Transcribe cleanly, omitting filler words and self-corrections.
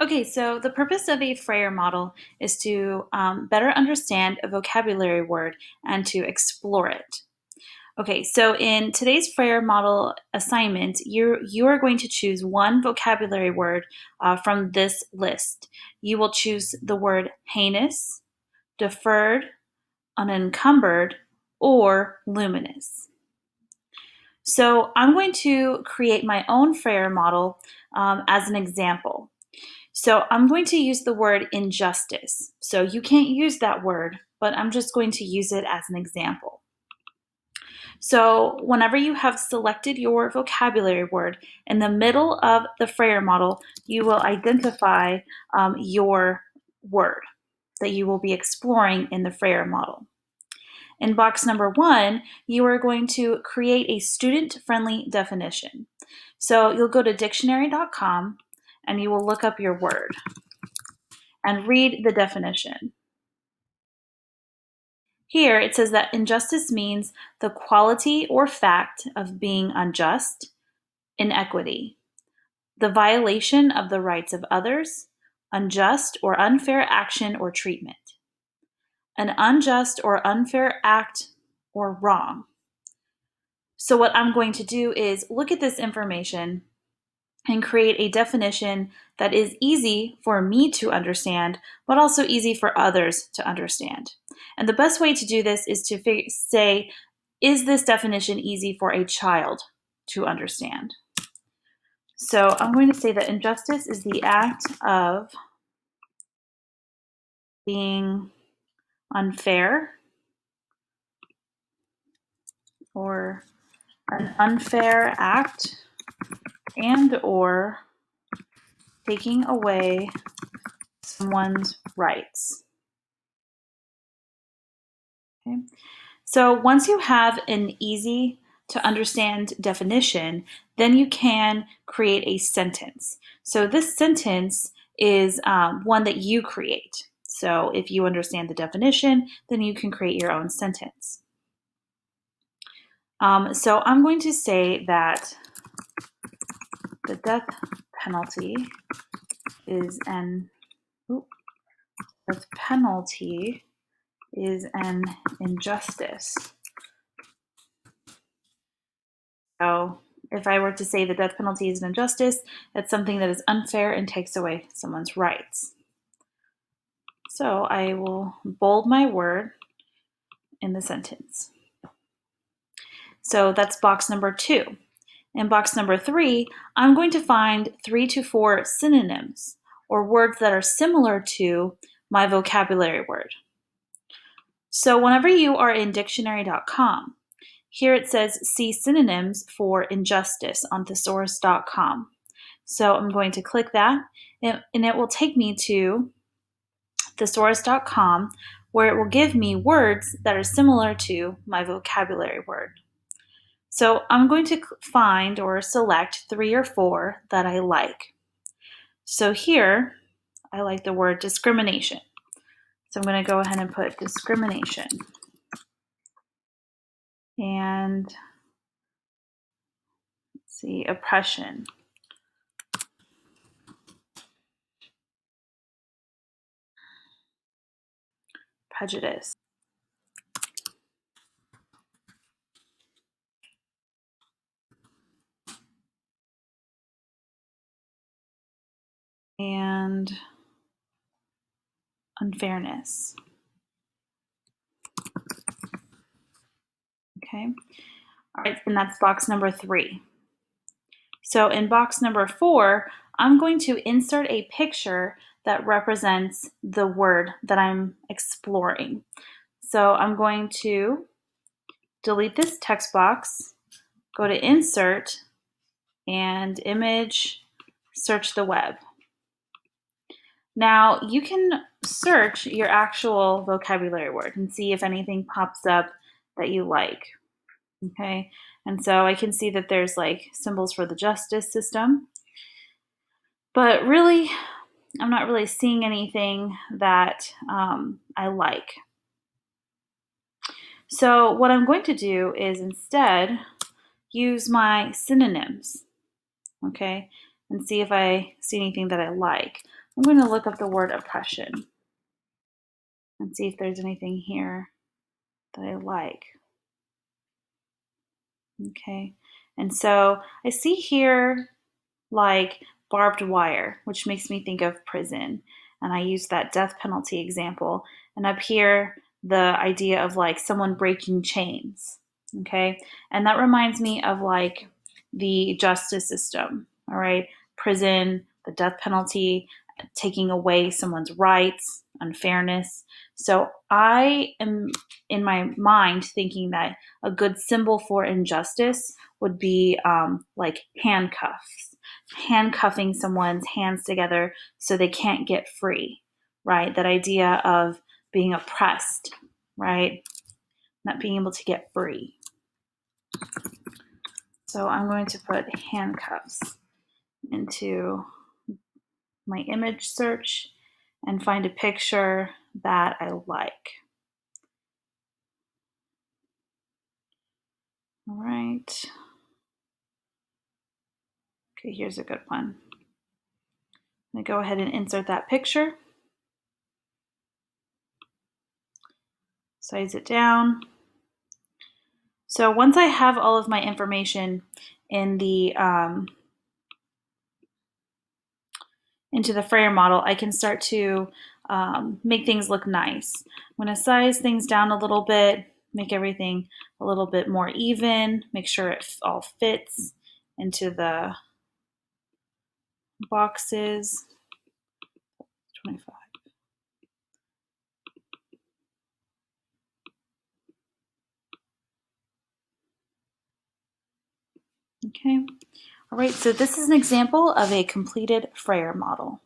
Okay, so the purpose of a Frayer model is to better understand a vocabulary word and to explore it. Okay, so in today's Frayer model assignment, you are going to choose one vocabulary word from this list. You will choose the word heinous, deferred, unencumbered, or luminous. So I'm going to create my own Frayer model as an example. So I'm going to use the word injustice. So you can't use that word, but I'm just going to use it as an example. So whenever you have selected your vocabulary word, in the middle of the Frayer model, you will identify your word that you will be exploring in the Frayer model. In box number 1, you are going to create a student-friendly definition. So you'll go to dictionary.com and you will look up your word and read the definition. Here it says that injustice means the quality or fact of being unjust, inequity, the violation of the rights of others, unjust or unfair action or treatment, an unjust or unfair act or wrong. So what I'm going to do is look at this information and create a definition that is easy for me to understand, but also easy for others to understand. And the best way to do this is to say, is this definition easy for a child to understand? So I'm going to say that injustice is the act of being unfair or an unfair act and or taking away someone's rights. Okay. So once you have an easy to understand definition, then you can create a sentence. So this sentence is one that you create. So if you understand the definition, then you can create your own sentence. So I'm going to say that the death penalty is an injustice. So if I were to say the death penalty is an injustice, it's something that is unfair and takes away someone's rights. So I will bold my word in the sentence. So that's box number 2. In box number 3, I'm going to find 3 to 4 synonyms or words that are similar to my vocabulary word. So whenever you are in dictionary.com, here it says see synonyms for injustice on thesaurus.com. So I'm going to click that and it will take me to thesaurus.com where it will give me words that are similar to my vocabulary word. So I'm going to find or select 3 or 4 that I like. So here I like the word discrimination. So I'm going to go ahead and put discrimination. And let's see, oppression. Prejudice. And unfairness. Okay. All right, and that's box number 3. So in box number 4, I'm going to insert a picture that represents the word that I'm exploring. So I'm going to delete this text box, go to Insert, and Image, search the web. Now you can search your actual vocabulary word and see if anything pops up that you like. Okay, and so I can see that there's like symbols for the justice system, but really I'm not really seeing anything that I like. So what I'm going to do is instead use my synonyms, okay, and see if I see anything that I like. I'm going to look up the word oppression and see if there's anything here that I like. Okay, and so I see here like barbed wire, which makes me think of prison. And I use that death penalty example. And up here, the idea of like someone breaking chains. Okay, and that reminds me of like the justice system. All right, prison, the death penalty, taking away someone's rights, unfairness. So I am in my mind thinking that a good symbol for injustice would be like handcuffs, handcuffing someone's hands together so they can't get free, right? That idea of being oppressed, right? Not being able to get free. So I'm going to put handcuffs into my image search and find a picture that I like. All right. Okay, here's a good one. I'm going to go ahead and insert that picture. Size it down. So once I have all of my information in the into the Frayer model, I can start to make things look nice. I'm going to size things down a little bit, make everything a little bit more even, make sure it all fits into the boxes. 25. Okay. All right, so this is an example of a completed Frayer model.